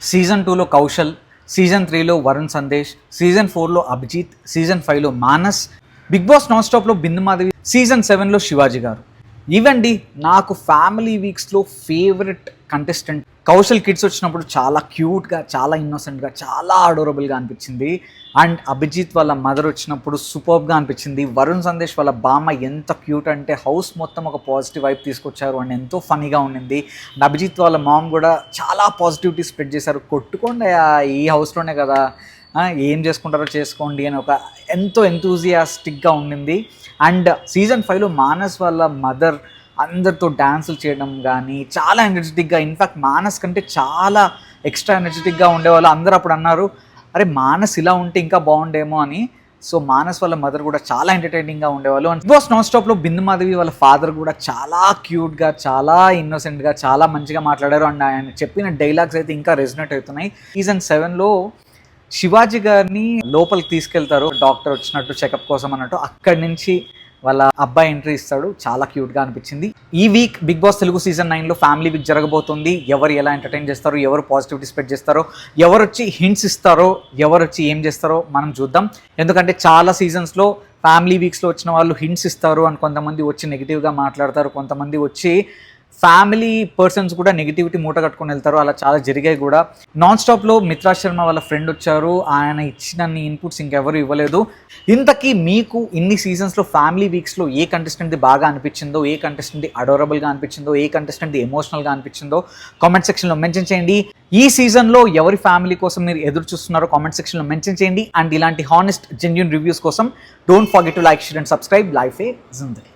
Season 2లో Kaushal, season 3లో Varun Sandesh, season 4లో అభిజిత్, సీజన్ 5లో మానస్, బిగ్ బాస్ నాన్ స్టాప్లో బిందు మాధవి, సీజన్ 7లో శివాజీ గారు. ఇవండి నాకు ఫ్యామిలీ వీక్స్లో ఫేవరెట్ కంటెస్టెంట్. కౌశల్ కిడ్స్ వచ్చినప్పుడు చాలా క్యూట్గా, చాలా ఇన్నోసెంట్గా, చాలా అడోరబుల్గా అనిపించింది. అండ్ అభిజిత్ వాళ్ళ మదర్ వచ్చినప్పుడు సూపర్బ్గా అనిపించింది. వరుణ్ సందేశ్ వాళ్ళ బామ్మ ఎంత క్యూట్ అంటే హౌస్ మొత్తం ఒక పాజిటివ్ వైబ్ తీసుకొచ్చారు అండ్ ఎంతో ఫనీగా ఉండింది. అండ్ అభిజిత్ వాళ్ళ మామ్ కూడా చాలా పాజిటివిటీ స్ప్రెడ్ చేశారు. కొట్టుకోండి ఈ హౌస్లోనే కదా, ఏం చేసుకుంటారో చేసుకోండి అని ఒక ఎంతో ఎంతూజియాస్టిక్గా ఉండింది. అండ్ సీజన్ 5లో మానస్ వాళ్ళ మదర్ అందరితో డ్యాన్సులు చేయడం కానీ చాలా ఎనర్జెటిక్గా, ఇన్ఫ్యాక్ట్ మానస్ కంటే చాలా ఎక్స్ట్రా ఎనర్జెటిక్గా ఉండేవాళ్ళు. అందరూ అప్పుడు అన్నారు, అరే మానస్ ఇలా ఉంటే ఇంకా బాగుండేమో అని. సో మానస్ వాళ్ళ మదర్ కూడా చాలా ఎంటర్టైనింగ్గా ఉండేవాళ్ళు. అండ్ బిగ్ బాస్ నాన్ స్టాప్లో బిందు మాధవి వాళ్ళ ఫాదర్ కూడా చాలా క్యూట్గా, చాలా ఇన్నోసెంట్గా, చాలా మంచిగా మాట్లాడారు. అండ్ ఆయన చెప్పిన డైలాగ్స్ అయితే ఇంకా రెజొనేట్ అవుతున్నాయి. సీజన్ 7లో శివాజీ గారిని లోపలికి తీసుకెళ్తారు, డాక్టర్ వచ్చినట్టు చెకప్ కోసం అన్నట్టు. అక్కడి నుంచి వాళ్ళ అబ్బాయి ఎంట్రీ ఇస్తాడు, చాలా క్యూట్గా అనిపించింది. ఈ week Bigg Boss Telugu season 9లో ఫ్యామిలీ వీక్ జరగబోతుంది. ఎవరు ఎలా ఎంటర్టైన్ చేస్తారో, ఎవరు పాజిటివిటీ స్ప్రెడ్ చేస్తారో, ఎవరు వచ్చి హింట్స్ ఇస్తారో, ఎవరు వచ్చి ఏం చేస్తారో మనం చూద్దాం. ఎందుకంటే చాలా సీజన్స్లో ఫ్యామిలీ వీక్స్లో వచ్చిన వాళ్ళు హింట్స్ ఇస్తారు అని కొంతమంది వచ్చి నెగిటివ్గా మాట్లాడతారు, కొంతమంది వచ్చి ఫ్యామిలీ పర్సన్స్ కూడా నెగిటివిటీ మూట కట్టుకొని వెళ్తారు. అలా చాలా జరిగాయి కూడా. నాన్ స్టాప్లో మిత్రా శర్మ వాళ్ళ ఫ్రెండ్ వచ్చారు, ఆయన ఇచ్చినన్ని ఇన్పుట్స్ ఇంకెవరు ఇవ్వలేదు. ఇంతకీ మీకు ఇన్ని సీజన్స్లో ఫ్యామిలీ వీక్స్లో ఏ కంటెస్టెంట్ది బాగా అనిపించిందో, ఏ కంటెస్టెంట్ది అడోరబుల్గా అనిపించిందో, ఏ కంటెస్టెంట్ది ఎమోషనల్గా అనిపించిందో కామెంట్ సెక్షన్లో మెన్షన్ చేయండి. ఈ సీజన్లో ఎవరి ఫ్యామిలీ కోసం మీరు ఎదురు చూస్తున్నారో కామెంట్ సెక్షన్లో మెన్షన్ చేయండి. అండ్ ఇలాంటి హానెస్ట్ జెన్యూన్ రివ్యూస్ కోసం don't forget to like, share and subscribe. Life ఏ జిందగీ.